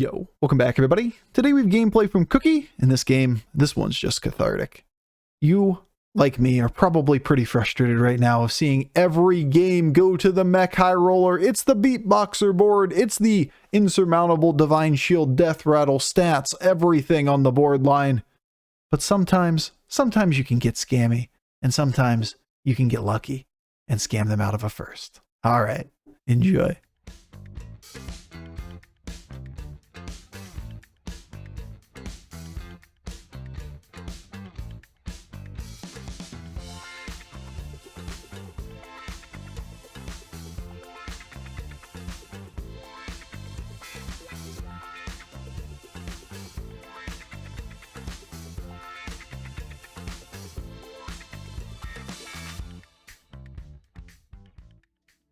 Yo, welcome back everybody. Today we've gameplay from Cookie. In this game, this one's just cathartic. You, like me, are probably pretty frustrated right now of seeing every game go to the Mech High Roller. It's the Beatboxer board. It's the insurmountable Divine Shield Death Rattle stats. Everything on the board line. But sometimes you can get scammy. And sometimes you can get lucky and scam them out of a first. Alright, enjoy.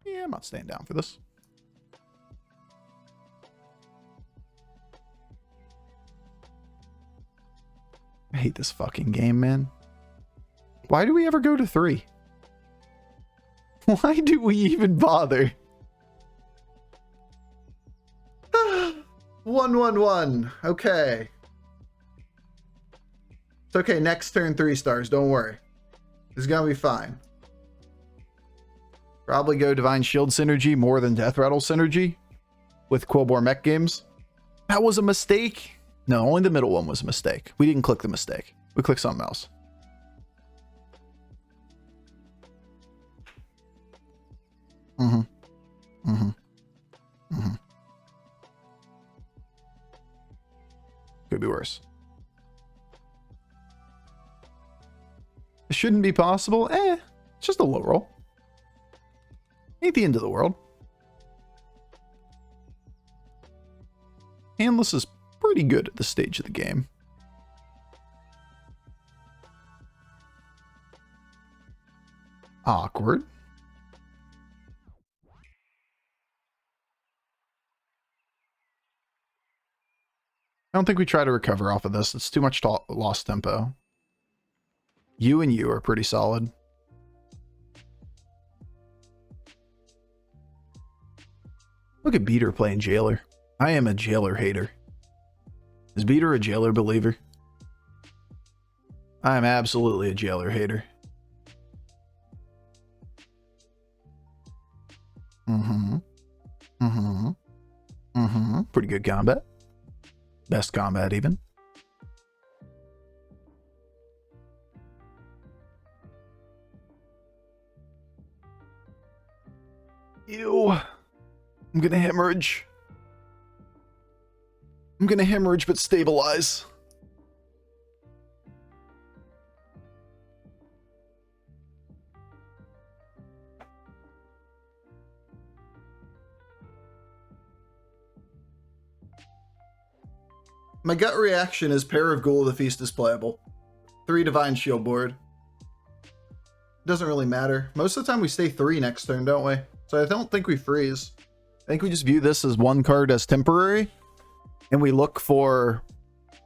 Yeah, I'm not staying down for this. I hate this fucking game, man. Why do we ever go to 3? Why do we even bother? 1-1-1. Okay. It's okay. Next turn 3 stars. Don't worry. It's gonna be fine. Probably go Divine Shield synergy more than Death Rattle synergy with Quillbore Mech games. That was a mistake. No, only the middle one was a mistake. We didn't click the mistake. We clicked something else. Could be worse. It shouldn't be possible. It's just a low roll. Ain't the end of the world. Handless is pretty good at this stage of the game. Awkward. I don't think we try to recover off of this. It's too much lost tempo. You and you are pretty solid. Look at Beater playing Jailer. I am a Jailer hater. Is Beater a Jailer believer? I am absolutely a Jailer hater. Pretty good combat. Best combat even. Ew. I'm gonna hemorrhage. I'm gonna hemorrhage but stabilize. My gut reaction is Pair of Ghoul of the Feast is playable. 3 Divine Shield board. Doesn't really matter. Most of the time we stay 3 next turn, don't we? So I don't think we freeze. I think we just view this as one card as temporary, and we look for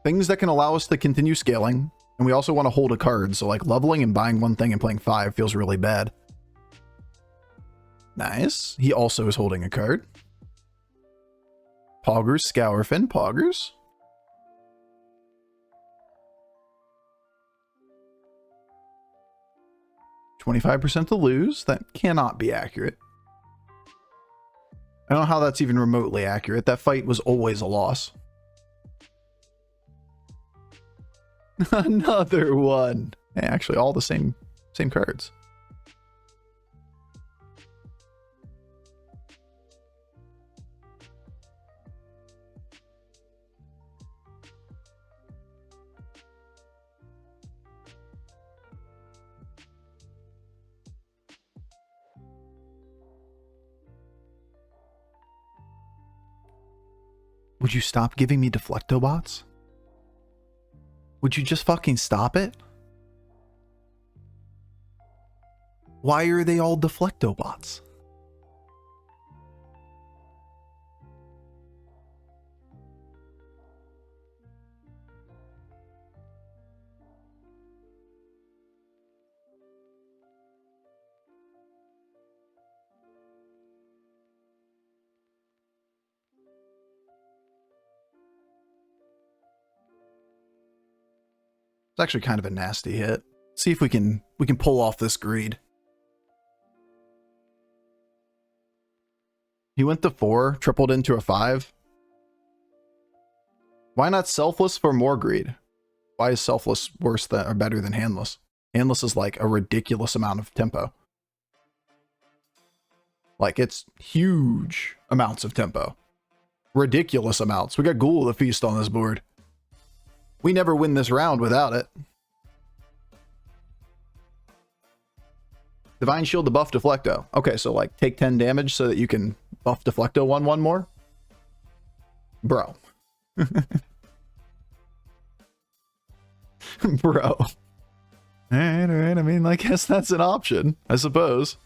things that can allow us to continue scaling, and we also want to hold a card, so like leveling and buying one thing and playing 5 feels really bad. Nice. He also is holding a card. Poggers, Scourfin, Poggers. %25 to lose. That cannot be accurate. I don't know how that's even remotely accurate. That fight was always a loss. Another one. Hey, actually, all the same cards. Would you stop giving me Deflectobots? Would you just fucking stop it? Why are they all Deflectobots? It's actually kind of a nasty hit. See if we can pull off this greed. He went to 4, tripled into a 5. Why not Selfless for more greed? Why is Selfless worse than or better than Handless? Handless is like a ridiculous amount of tempo. Like, it's huge amounts of tempo. Ridiculous amounts. We got Ghoul of the Feast on this board. We never win this round without it. Divine Shield to buff Deflecto. Okay, so like take 10 damage so that you can buff Deflecto 1/1 more? Bro. Bro. Alright. I mean, I guess that's an option, I suppose.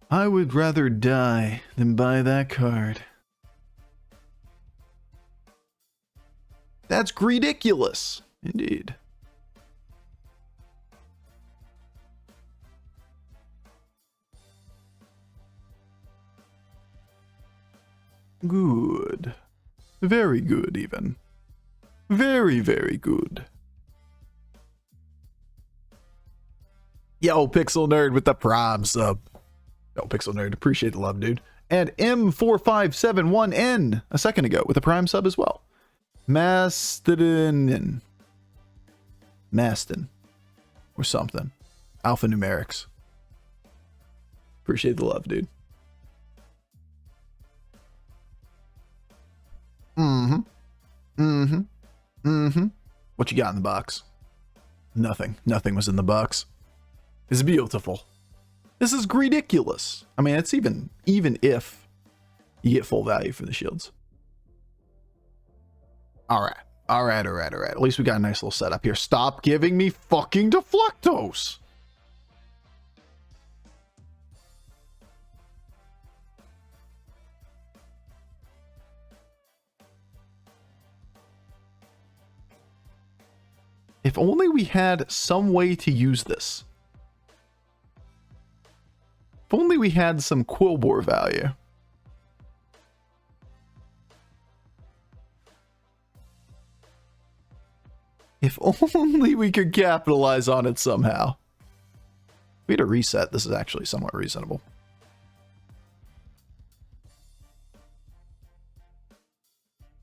I would rather die than buy that card. That's ridiculous. Indeed. Good. Very good, even. Very, very good. Yo, Pixel Nerd with the Prime sub. Yo, Pixel Nerd, appreciate the love, dude. And M4571N a second ago with a Prime sub as well. Maston. Or something. Alphanumerics. Appreciate the love, dude. What you got in the box? Nothing. Nothing was in the box. It's beautiful. This is ridiculous. I mean, it's even if you get full value for the shields. All right. At least we got a nice little setup here. Stop giving me fucking Deflectos. If only we had some way to use this. If only we had some Quillbore value. If only we could capitalize on it somehow. If we had a reset, this is actually somewhat reasonable.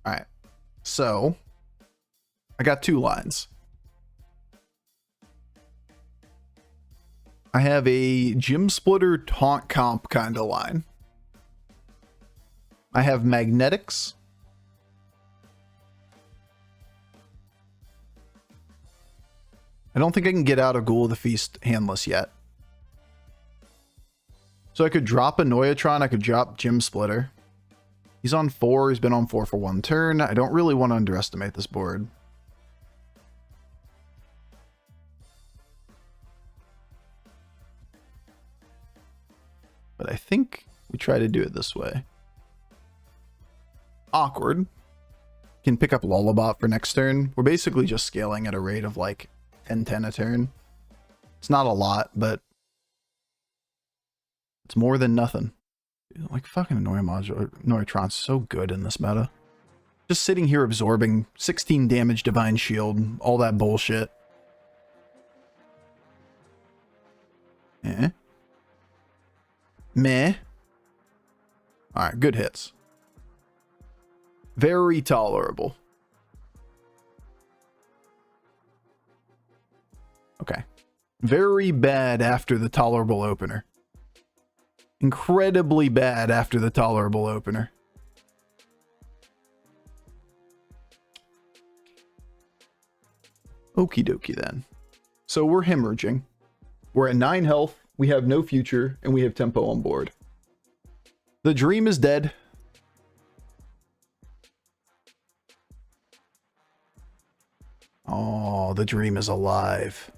Alright. So, I got 2 lines. I have a Gym Splitter Taunt Comp kind of line. I have Magnetics. I don't think I can get out of Ghoul of the Feast handless yet. So I could drop a Noyatron, I could drop Gym Splitter. He's on 4, he's been on 4 for 1 turn. I don't really want to underestimate this board. But I think we try to do it this way. Awkward. Can pick up Lullabot for next turn. We're basically just scaling at a rate of like 10-10 a turn. It's not a lot, but it's more than nothing. Like fucking Noyatron's so good in this meta. Just sitting here absorbing 16 damage Divine Shield, all that bullshit. Meh. Alright, good hits. Very tolerable. Okay. Very bad after the tolerable opener. Incredibly bad after the tolerable opener. Okie dokie then. So we're hemorrhaging. We're at 9 health. We have no future, and we have tempo on board. The dream is dead. Oh, the dream is alive.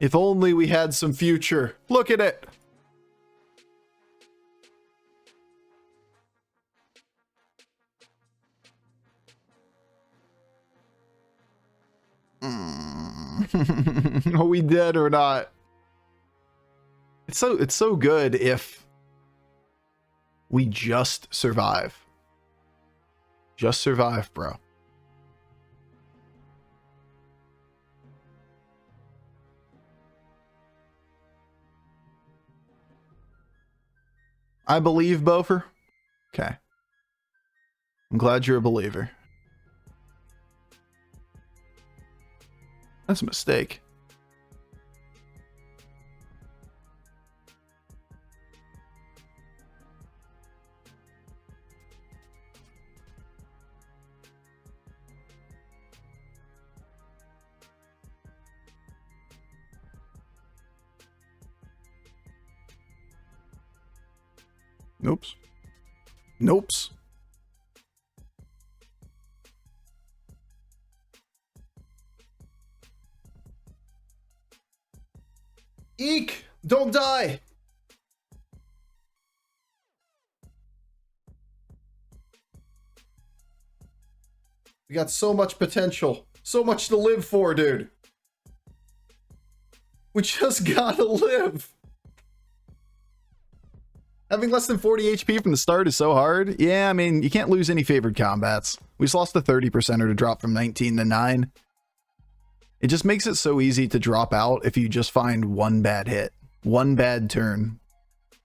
If only we had some future. Look at it. Are we dead or not? It's so good if we just survive. Just survive, bro. I believe, Bofur. Okay. I'm glad you're a believer. That's a mistake. Nope. Nope. Eek! Don't die! We got so much potential. So much to live for, dude. We just gotta live. Having less than 40 HP from the start is so hard. Yeah, I mean, you can't lose any favored combats. We just lost a 30%er to drop from 19 to 9. It just makes it so easy to drop out if you just find one bad hit, one bad turn,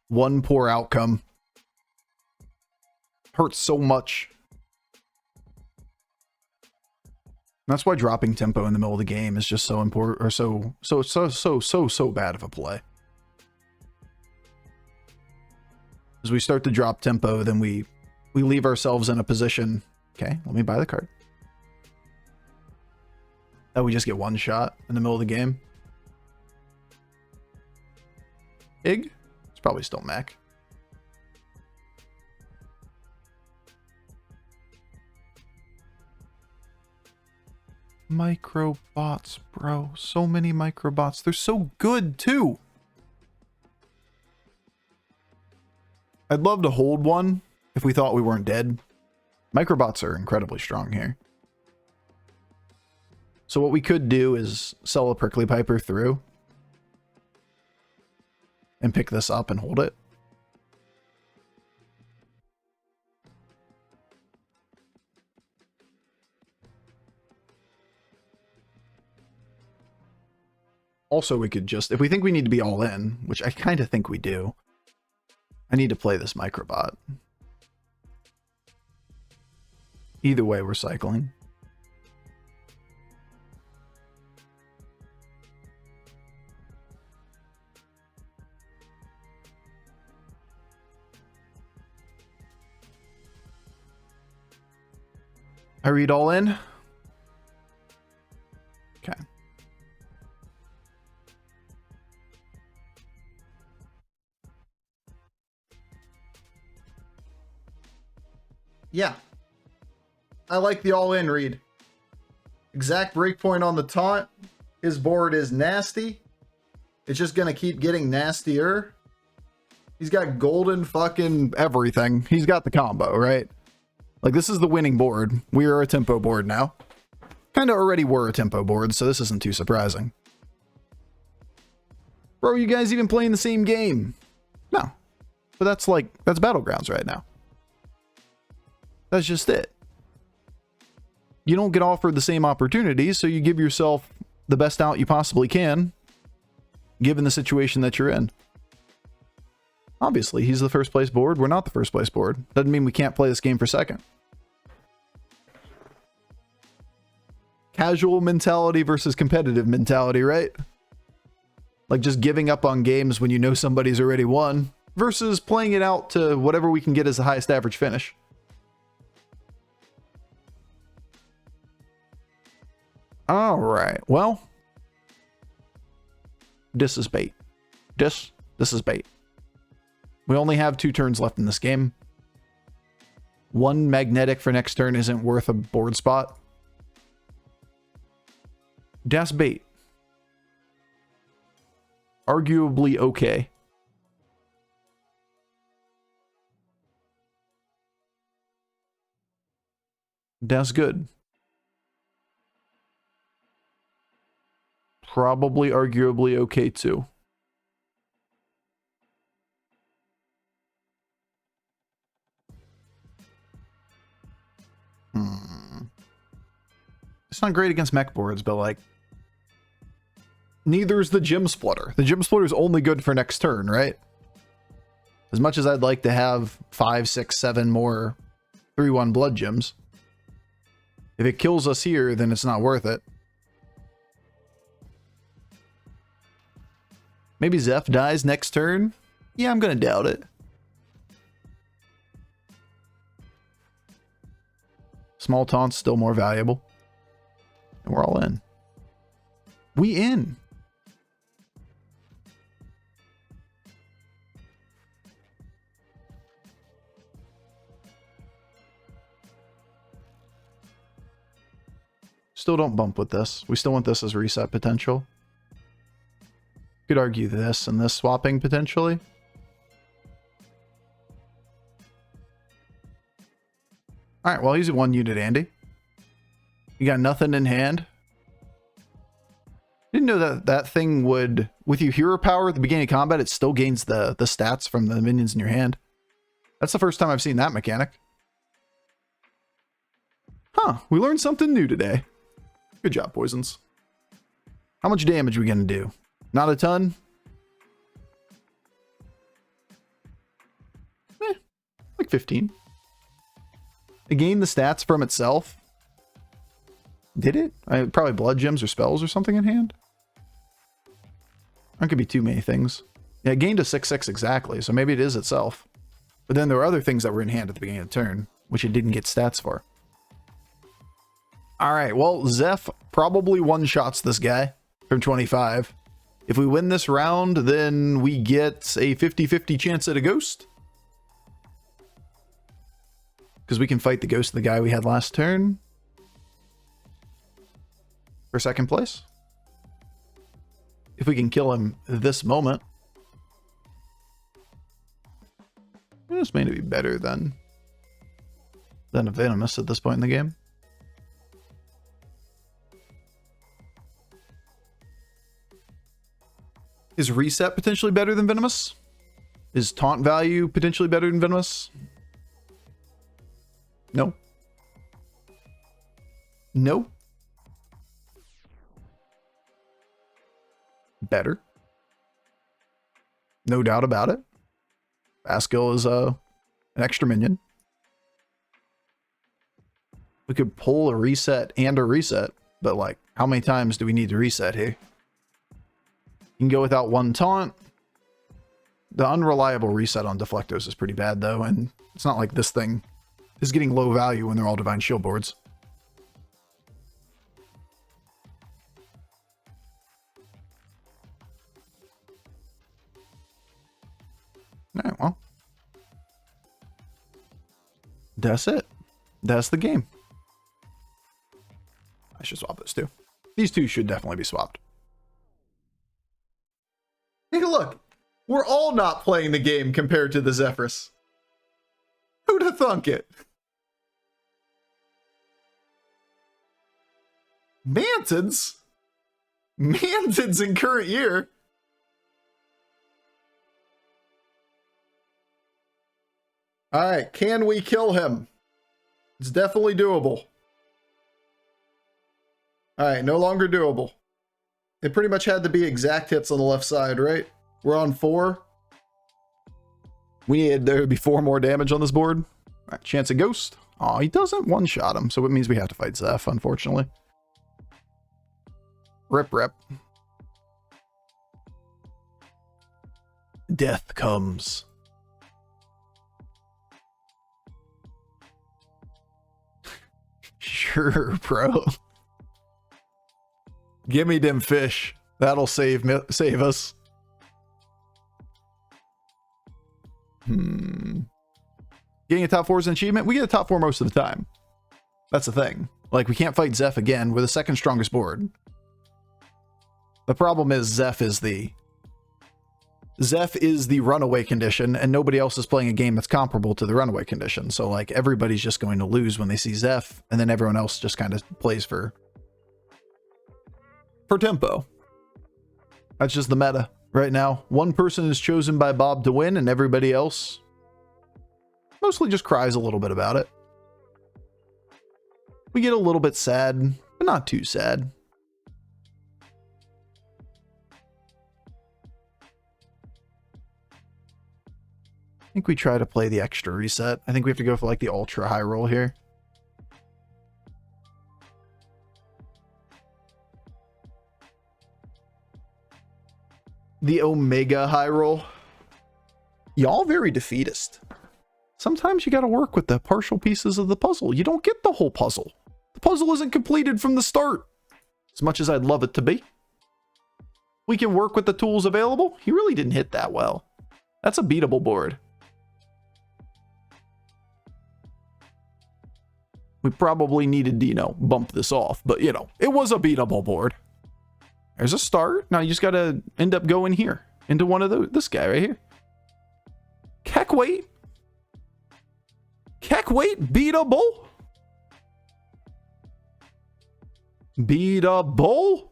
one poor outcome. Hurts so much. That's why dropping tempo in the middle of the game is just so important, or so bad of a play. As we start to drop tempo, then we leave ourselves in a position. Okay, let me buy the card. That we just get one shot in the middle of the game. It's probably still Mech. Microbots, bro. So many microbots. They're so good, too. I'd love to hold one if we thought we weren't dead. Microbots are incredibly strong here. So what we could do is sell a Prickly Piper through and pick this up and hold it. Also, we could just, if we think we need to be all in, which I kind of think we do, I need to play this Microbot. Either way, we're cycling. I read all in. Okay. Yeah. I like the all-in read. Exact breakpoint on the taunt. His board is nasty. It's just gonna keep getting nastier. He's got golden fucking everything. He's got the combo, right? Like, this is the winning board. We are a tempo board now. Kinda already were a tempo board, so this isn't too surprising. Bro, you guys even playing the same game? No. But that's Battlegrounds right now. That's just it. You don't get offered the same opportunities, so you give yourself the best out you possibly can, given the situation that you're in. Obviously, he's the first place board. We're not the first place board. Doesn't mean we can't play this game for second. Casual mentality versus competitive mentality, right? Like just giving up on games when you know somebody's already won versus playing it out to whatever we can get as the highest average finish. All right. Well, this is bait. This is bait. We only have 2 turns left in this game. 1 magnetic for next turn isn't worth a board spot. Das bait. Arguably okay. Das good. Probably arguably okay too. It's not great against mech boards, but like, neither is the Gym Splitter. The Gym Splitter is only good for next turn, right? As much as I'd like to have 5, 6, 7 more 3/1 blood gems, if it kills us here, then it's not worth it. Maybe Zeph dies next turn? Yeah, I'm gonna doubt it. Small taunt's still more valuable. And we're all in. We in. Still don't bump with this. We still want this as reset potential. Could argue this and this swapping potentially. Alright, well, he's a 1 unit Andy. You got nothing in hand. Didn't know that that thing would, with your hero power at the beginning of combat, it still gains the stats from the minions in your hand. That's the first time I've seen that mechanic. Huh, we learned something new today. Good job, Poisons. How much damage are we gonna do? Not a ton? Like 15. It gained the stats from itself. Did it? Probably blood gems or spells or something in hand. That could be too many things. Yeah, it gained a 6/6 exactly, so maybe it is itself. But then there were other things that were in hand at the beginning of the turn, which it didn't get stats for. Alright, well, Zeph probably one-shots this guy from 25. If we win this round, then we get a 50-50 chance at a ghost. Because we can fight the ghost of the guy we had last turn. For second place. If we can kill him this moment. This may be better than a Venomous at this point in the game. Is reset potentially better than Venomous? Is taunt value potentially better than Venomous? No. No. Better. No doubt about it. Baskill is an extra minion. We could pull a reset and a reset, but like, how many times do we need to reset here? You can go without one taunt. The unreliable reset on Deflectos is pretty bad though, and it's not like this thing is getting low value when they're all Divine Shield boards. Alright, well. That's it. That's the game. I should swap those two. These two should definitely be swapped. Take a look. We're all not playing the game compared to the Zephyrus. Who'd have thunk it? Mantids? Mantids in current year? Alright, can we kill him? It's definitely doable. Alright, no longer doable. It pretty much had to be exact hits on the left side, right? We're on 4. We need there to be 4 more damage on this board. Alright, chance of ghost. Oh, he doesn't one-shot him, so it means we have to fight Zeph, unfortunately. Rip. Death comes. Sure, bro. Give me them fish. That'll save us. Getting a top 4 is an achievement. We get a top 4 most of the time. That's the thing. Like, we can't fight Zeph again. We're the second strongest board. The problem is Zeph is the runaway condition, and nobody else is playing a game that's comparable to the runaway condition. So like everybody's just going to lose when they see Zeph, and then everyone else just kind of plays for tempo. That's just the meta right now. One person is chosen by Bob to win, and everybody else mostly just cries a little bit about it. We get a little bit sad, but not too sad. I think we try to play the extra reset. I think we have to go for like the ultra high roll here. The Omega high roll. Y'all very defeatist. Sometimes you got to work with the partial pieces of the puzzle. You don't get the whole puzzle. The puzzle isn't completed from the start. As much as I'd love it to be. We can work with the tools available. He really didn't hit that well. That's a beatable board. We probably needed to, you know, bump this off. But, you know, it was a beatable board. There's a start. Now you just got to end up going here. Into one of those. This guy right here. Keck weight. Keck weight. Beatable. Beatable.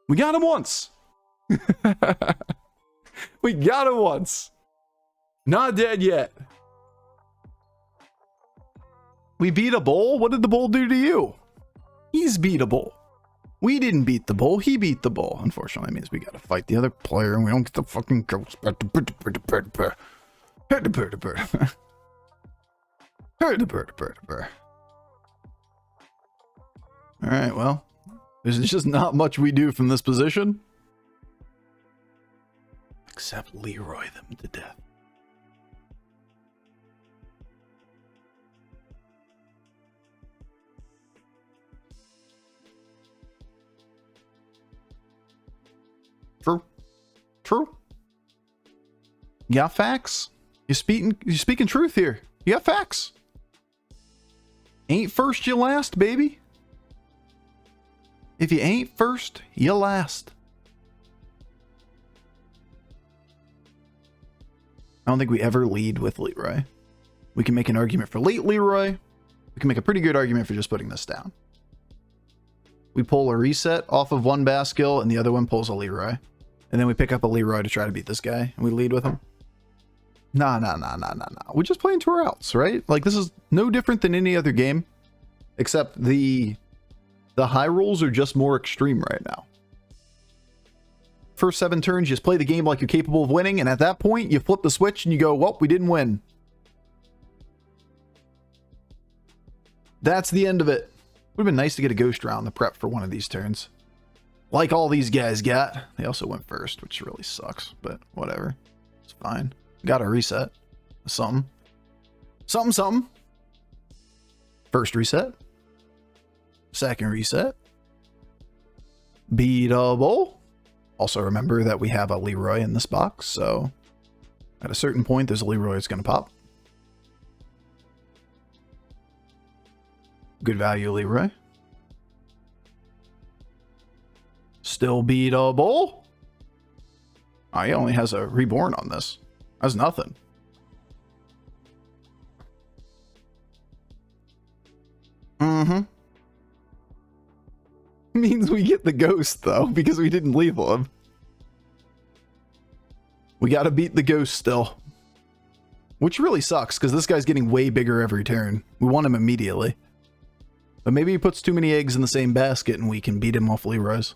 We got him once. We got him once. Not dead yet. We beat a bull? What did the bull do to you? He's beatable. We didn't beat the bull. He beat the bull. Unfortunately, it means we gotta fight the other player and we don't get the fucking ghost. Alright, well. There's just not much we do from this position. Except Leroy them to death. True. True. You got facts? You're speaking truth here. You got facts. Ain't first, you last, baby. If you ain't first, you last. I don't think we ever lead with Leroy. We can make an argument for late Leroy. We can make a pretty good argument for just putting this down. We pull a reset off of one Baskill and the other one pulls a Leroy. And then we pick up a Leroy to try to beat this guy and we lead with him. Nah. We're just playing 2 routes, right? Like this is no different than any other game. Except the high rolls are just more extreme right now. First 7 turns, you just play the game like you're capable of winning, and at that point, you flip the switch and you go, well, we didn't win. That's the end of it. Would have been nice to get a ghost round to prep for one of these turns. Like all these guys got. They also went first, which really sucks, but whatever. It's fine. Got a reset. Something. Something. First reset. Second reset. Beatable. Also remember that we have a Leroy in this box, so at a certain point there's a Leroy that's going to pop. Good value Leroy. Still beatable. Oh, he only has a reborn on this. That's nothing. Means we get the ghost though, because we didn't leave him. We gotta beat the ghost still. Which really sucks, because this guy's getting way bigger every turn. We want him immediately. But maybe he puts too many eggs in the same basket and we can beat him off Leroy's.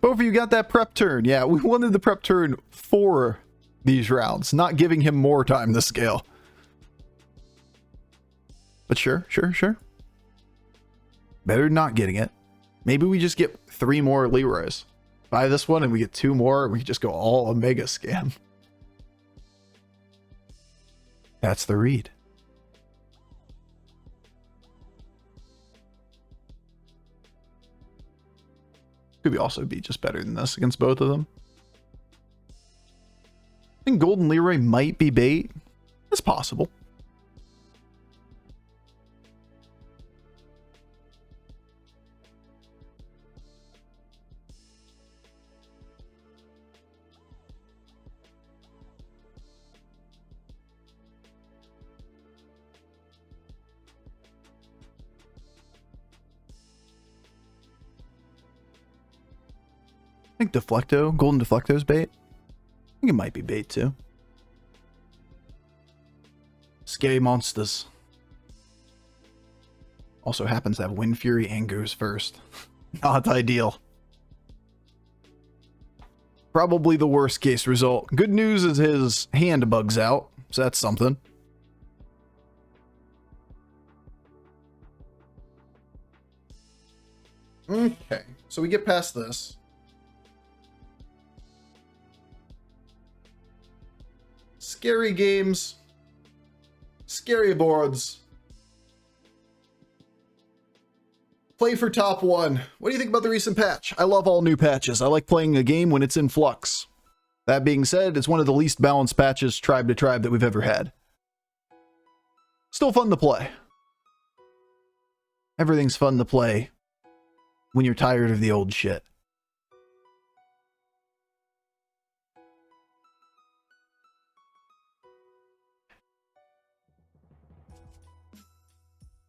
Bofur, you got that prep turn. Yeah, we wanted the prep turn for these rounds, not giving him more time to scale. But sure. Better than not getting it. Maybe we just get 3 more Leroys. Buy this one and we get 2 more and we can just go all Omega scam. That's the read. Could we also be just better than this against both of them? I think Golden Leroy might be bait. It's possible. I think Deflecto, Golden Deflecto's bait. I think it might be bait too. Scary monsters. Also happens to have Wind Fury and goes first. Not ideal. Probably the worst case result. Good news is his hand bugs out, so that's something. Okay, so we get past this. Scary games. Scary boards. Play for top one. What do you think about the recent patch? I love all new patches. I like playing a game when it's in flux. That being said, it's one of the least balanced patches tribe to tribe that we've ever had. Still fun to play. Everything's fun to play when you're tired of the old shit.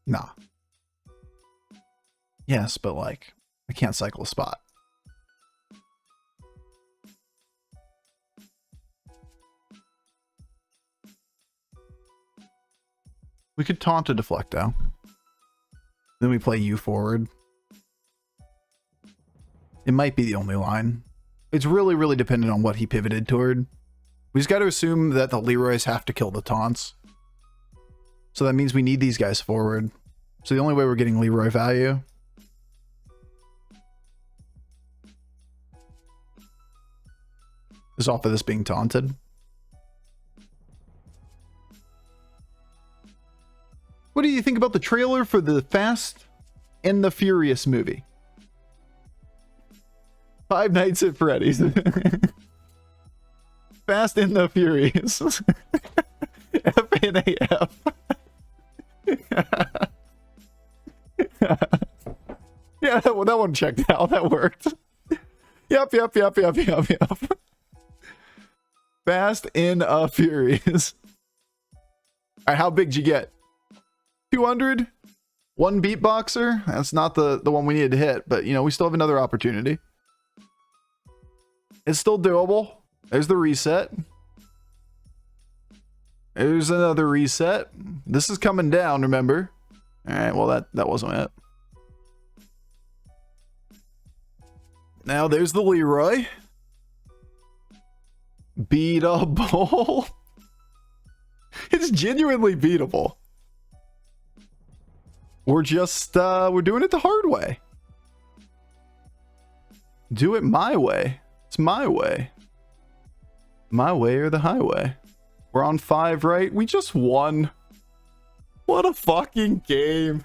Nah. Yes, but like, I can't cycle a spot. We could taunt a Deflecto. Then we play you forward. It might be the only line. It's really, really dependent on what he pivoted toward. We just got to assume that the Leroys have to kill the taunts. So that means we need these guys forward. So the only way we're getting Leroy value is off of this being taunted. What do you think about the trailer for the Fast and the Furious movie? Five Nights at Freddy's. Fast and the Furious. FNAF. Yeah, that one checked out. That worked. Yep. Fast and Furious. Alright, how big did you get? 200? One beatboxer? That's not the one we needed to hit, but you know, we still have another opportunity. It's still doable. There's the reset. There's another reset. This is coming down, remember? Alright, well that wasn't it. Now there's the Leroy. Beatable. It's genuinely beatable. We're just, we're doing it the hard way. Do it my way. It's my way. My way or the highway. We're on 5, right? We just won. What a fucking game.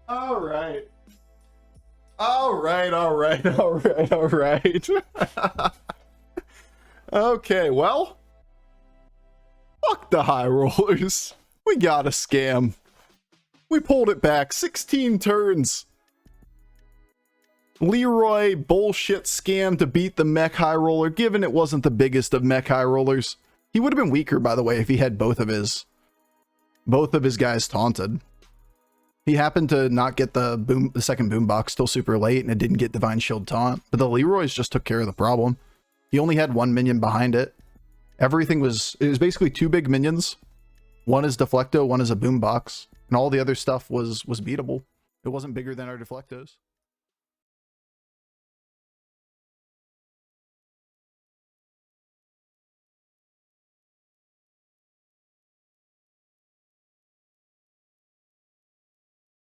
All right. Okay, well. Fuck the high rollers. We got a scam. We pulled it back 16 turns. Leroy bullshit scam to beat the Mech high roller, given it wasn't the biggest of Mech high rollers. He would have been weaker, by the way, if he had both of his guys taunted. He happened to not get the second boombox till super late, and it didn't get Divine Shield taunt. But the Leroys just took care of the problem. He only had one minion behind it. It was basically 2 big minions. One is Deflecto, one is a boombox, and all the other stuff was beatable. It wasn't bigger than our Deflectos.